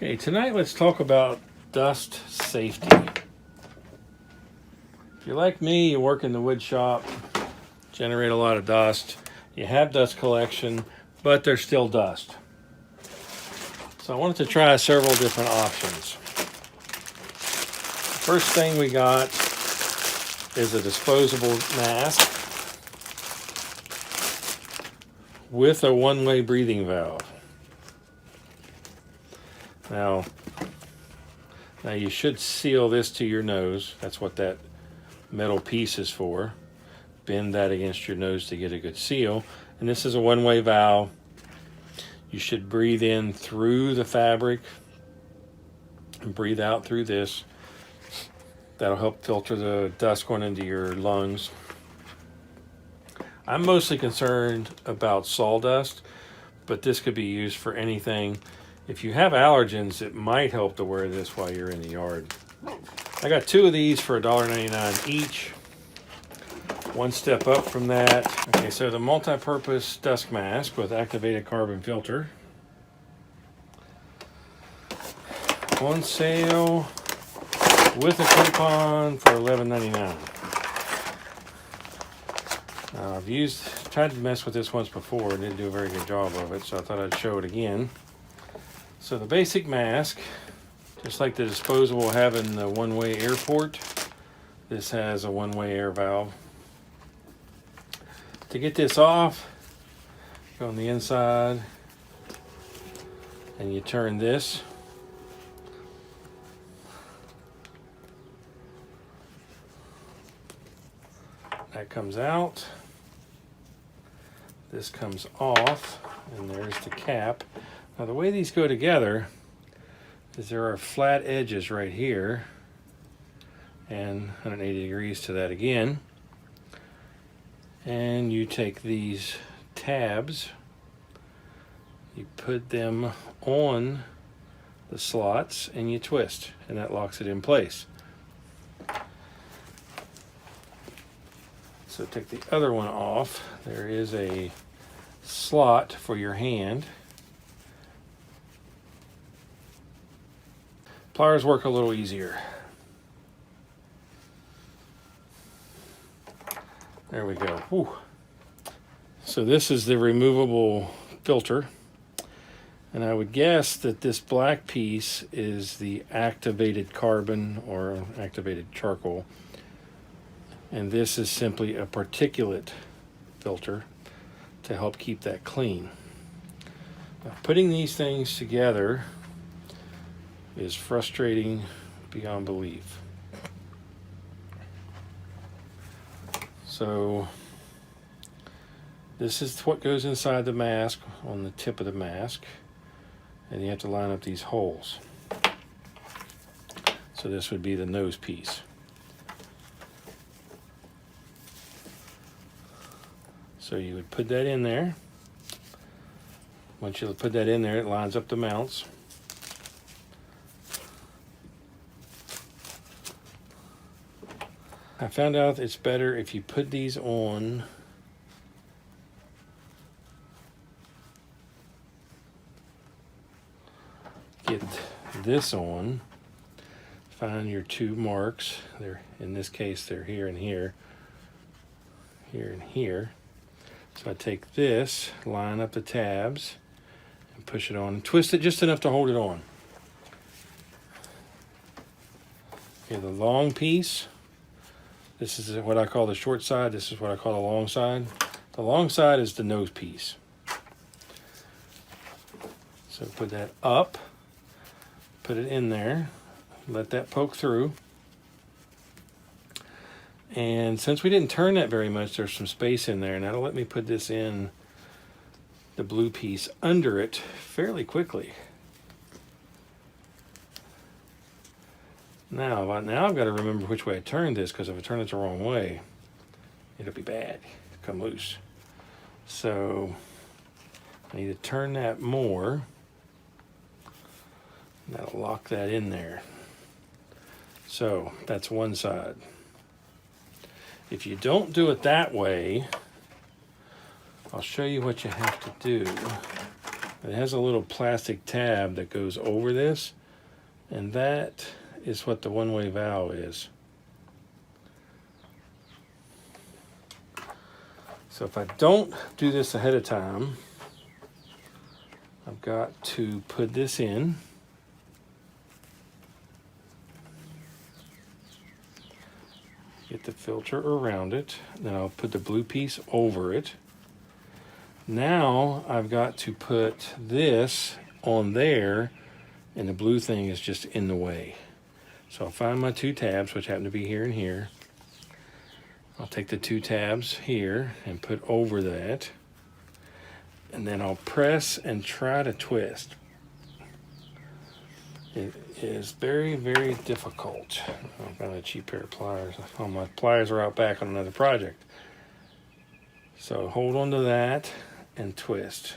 Okay, tonight let's talk about dust safety. If you're like me, you work in the wood shop, generate a lot of dust, you have dust collection, but there's still dust. So I wanted to try several different options. The first thing we got is a disposable mask with a one-way breathing valve. Now you should seal this to your nose. That's what that metal piece is for. Bend that against your nose to get a good seal. And this is a one-way valve. You should breathe in through the fabric and breathe out through this. That'll help filter the dust going into your lungs. I'm mostly concerned about sawdust, but this could be used for anything. If you have allergens, it might help to wear this while you're in the yard. I got two of these for $1.99 each. One step up from that. Okay, so the multi-purpose dust mask with activated carbon filter. On sale with a coupon for $11.99. Now I've tried to mess with this once before and didn't do a very good job of it, so I thought I'd show it again. So the basic mask, just like the disposable having the one-way air port, this has a one-way air valve. To get this off, go on the inside and you turn this. That comes out. This comes off, and there's the cap. Now the way these go together is there are flat edges right here and 180 degrees to that again. And you take these tabs, you put them on the slots and you twist, and that locks it in place. So take the other one off. There is a slot for your hand. Pliers work a little easier. There we go. Whew. So this is the removable filter. And I would guess that this black piece is the activated carbon or activated charcoal. And this is simply a particulate filter to help keep that clean. Now, putting these things together is frustrating beyond belief. So this is what goes inside the mask on the tip of the mask, and you have to line up these holes. So this would be the nose piece. So you would put that in there. Once you put that in there, it lines up the mounts. I found out it's better if you put these on get this on, find your two marks. They're, in this case, they're here and here, here and here. So I take this, line up the tabs, and push it on, and twist it just enough to hold it on. Okay, the long piece, this is what I call the short side, this is what I call the long side. The long side is the nose piece. So put that up, put it in there, let that poke through. And since we didn't turn that very much, there's some space in there. Now it'll let me put this in the blue piece under it fairly quickly. Now I've got to remember which way I turned this, because if I turn it the wrong way, it'll be bad. It'll come loose. So I need to turn that more. That'll lock that in there. So that's one side. If you don't do it that way, I'll show you what you have to do. It has a little plastic tab that goes over this, and that is what the one-way valve is. So if I don't do this ahead of time, I've got to put this in. Get the filter around it. Then I'll put the blue piece over it. Now I've got to put this on there, and the blue thing is just in the way. So I'll find my two tabs, which happen to be here and here. I'll take the two tabs here and put over that. And then I'll press and try to twist. It is very, very difficult. I found a cheap pair of pliers. Oh, my pliers are out back on another project. So hold on to that and twist.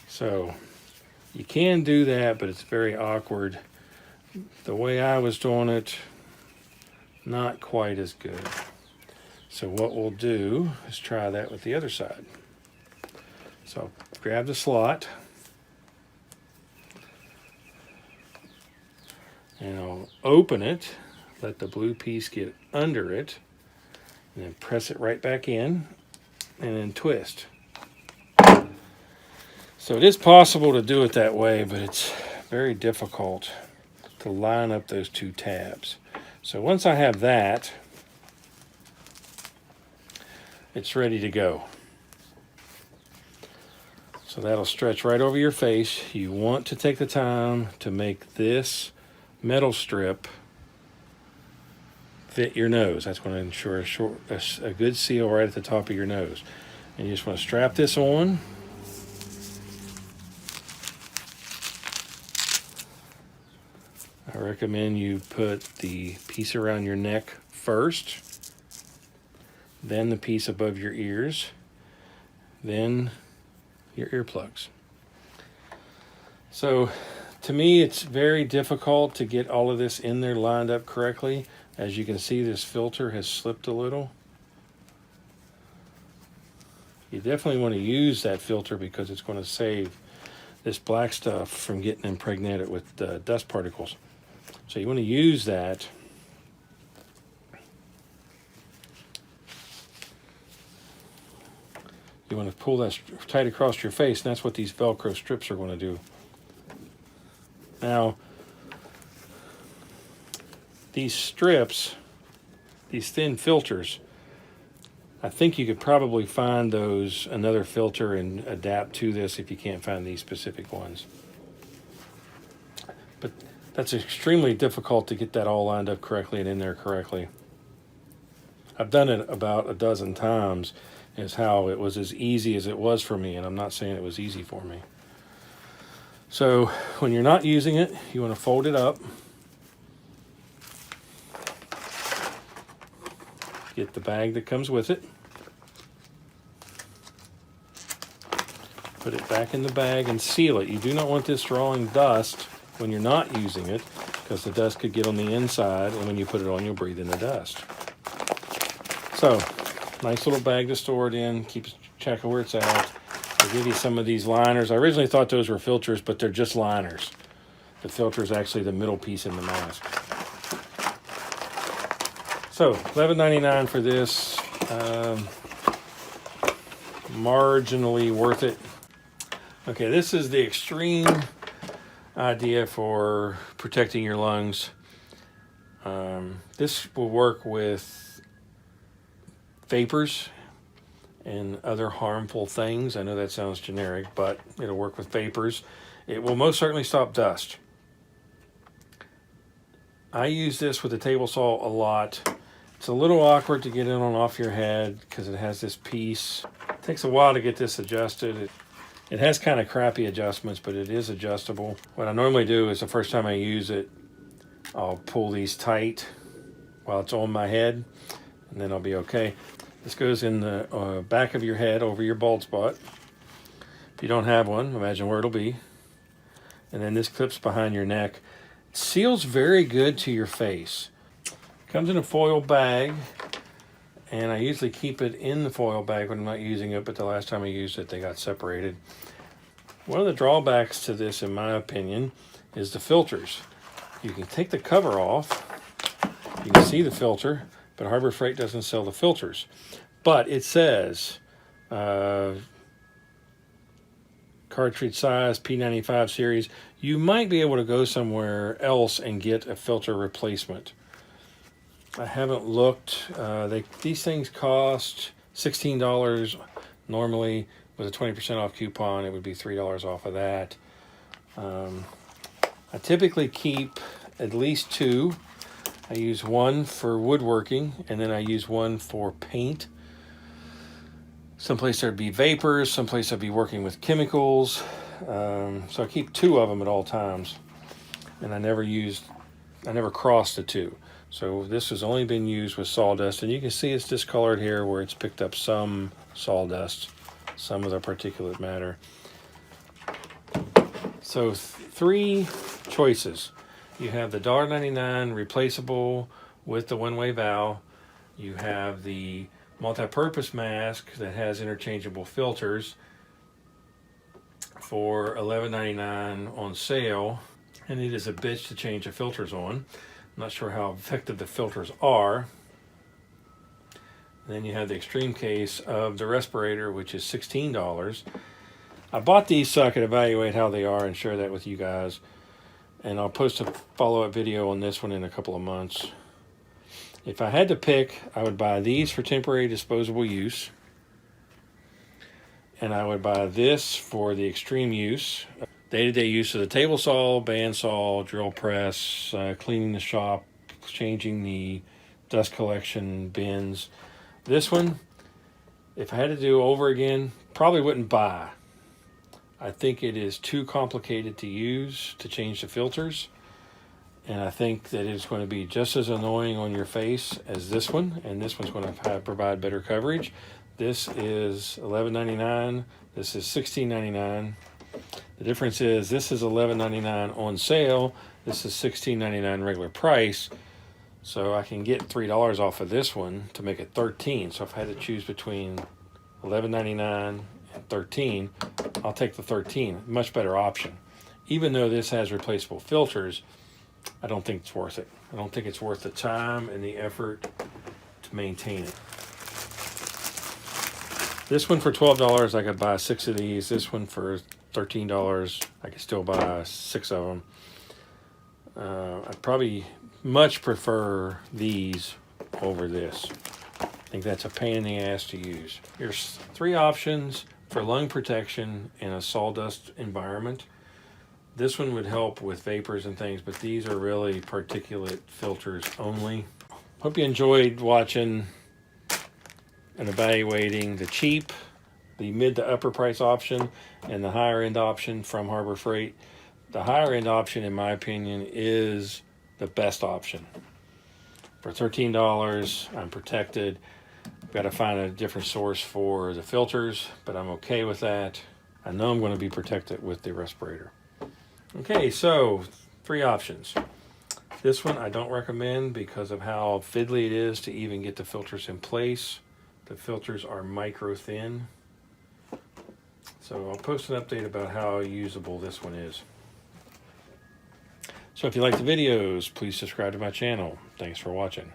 So you can do that, but it's very awkward. The way I was doing it, not quite as good. So what we'll do is try that with the other side. So grab the slot, and I'll open it, let the blue piece get under it, and then press it right back in, and then twist. So it is possible to do it that way, but it's very difficult to line up those two tabs. So once I have that, it's ready to go. So that'll stretch right over your face. You want to take the time to make this metal strip fit your nose. That's going to ensure a good seal right at the top of your nose. And you just want to strap this on. I recommend you put the piece around your neck first, then the piece above your ears, then your earplugs. So to me, it's very difficult to get all of this in there lined up correctly. As you can see, this filter has slipped a little. You definitely want to use that filter because it's going to save this black stuff from getting impregnated with dust particles. So you want to use that. You want to pull that tight across your face, and that's what these Velcro strips are going to do. Now, these strips, these thin filters, I think you could probably find another filter and adapt to this if you can't find these specific ones. But that's extremely difficult to get that all lined up correctly and in there correctly. I've done it about a dozen times, is how it was as easy as it was for me, and I'm not saying it was easy for me. So when you're not using it, you want to fold it up, get the bag that comes with it, put it back in the bag and seal it. You do not want this drawing dust when you're not using it, because the dust could get on the inside, and when you put it on, you'll breathe in the dust. So nice little bag to store it in, keeps track of where it's at. I'll give you some of these liners. I originally thought those were filters, but they're just liners. The filter is actually the middle piece in the mask. So $11.99 for this. Marginally worth it. Okay, this is the extreme idea for protecting your lungs. This will work with vapors and other harmful things. I know that sounds generic, but it'll work with vapors. It will most certainly stop dust. I use this with a table saw a lot. It's a little awkward to get in and off your head because it has this piece. It takes a while to get this adjusted. It has kind of crappy adjustments, but it is adjustable. What I normally do is the first time I use it, I'll pull these tight while it's on my head, and then I'll be okay. This goes in the back of your head over your bald spot. If you don't have one, imagine where it'll be. And then this clips behind your neck. It seals very good to your face. Comes in a foil bag, And I usually keep it in the foil bag when I'm not using it, but the last time I used it, they got separated. One of the drawbacks to this, in my opinion, is the filters. You can take the cover off, you can see the filter, but Harbor Freight doesn't sell the filters. But it says cartridge size, P95 series. You might be able to go somewhere else and get a filter replacement. I haven't looked. These things cost $16 normally. With a 20% off coupon, it would be $3 off of that. I typically keep at least two. I use one for woodworking, and then I use one for paint. Someplace there'd be vapors, someplace I'd be working with chemicals. So I keep two of them at all times. And I never crossed the two. So this has only been used with sawdust, and you can see it's discolored here where it's picked up some sawdust, some of the particulate matter. So three choices. You have the $1.99 replaceable with the one-way valve. You have the multi-purpose mask that has interchangeable filters for $11.99 on sale, and it is a bitch to change the filters on. I'm not sure how effective the filters are. Then you have the extreme case of the respirator, which is $16. I bought these so I could evaluate how they are and share that with you guys. And I'll post a follow-up video on this one in a couple of months. If I had to pick, I would buy these for temporary disposable use. And I would buy this for the extreme use. Day-to-day use of the table saw, bandsaw, drill press, cleaning the shop, changing the dust collection bins. This one, if I had to do over again, probably wouldn't buy. I think it is too complicated to use to change the filters. And I think that it's going to be just as annoying on your face as this one. And this one's going to provide better coverage. This is $11.99. This is $16.99. The difference is this is $11.99 on sale. This is $16.99 regular price. So I can get $3 off of this one to make it $13. So if I had to choose between $11.99 and $13, I'll take the $13. Much better option. Even though this has replaceable filters, I don't think it's worth it. I don't think it's worth the time and the effort to maintain it. This one for $12, I could buy 6 of these. This one for $13, I could still buy 6 of them. I'd probably much prefer these over this. I think that's a pain in the ass to use. Here's 3 options for lung protection in a sawdust environment. This one would help with vapors and things, but these are really particulate filters only. Hope you enjoyed watching and evaluating the cheap, the mid to upper price option, and the higher end option from Harbor Freight. The higher end option, in my opinion, is the best option. For $13, I'm protected. I've got to find a different source for the filters, but I'm okay with that. I know I'm going to be protected with the respirator. Okay, so 3 options. This one I don't recommend because of how fiddly it is to even get the filters in place. The filters are micro thin. So I'll post an update about how usable this one is. So if you like the videos, please subscribe to my channel. Thanks for watching.